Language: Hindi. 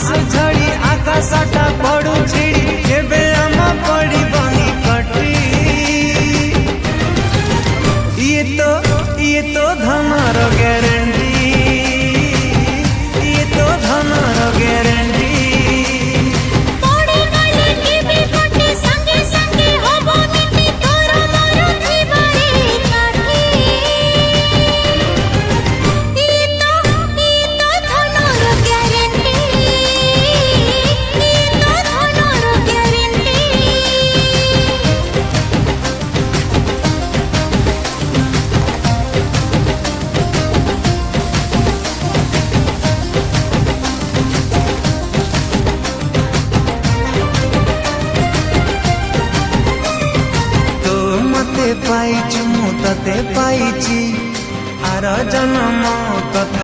आंसू झड़ी आकाशटा पड़ू छिड़ी केबे आम पड़ी बनी कटी ये तो धनर गारंटी ये तो धनर गारंटी पड़े गले केबे कटे संगे संगे होबो मिटी तोर मोर जीवरे काठी ये तो धनर गारंटी ये तो धनर गारंटी मते पाइछु मु तते पाइछि आर जन्म कथा।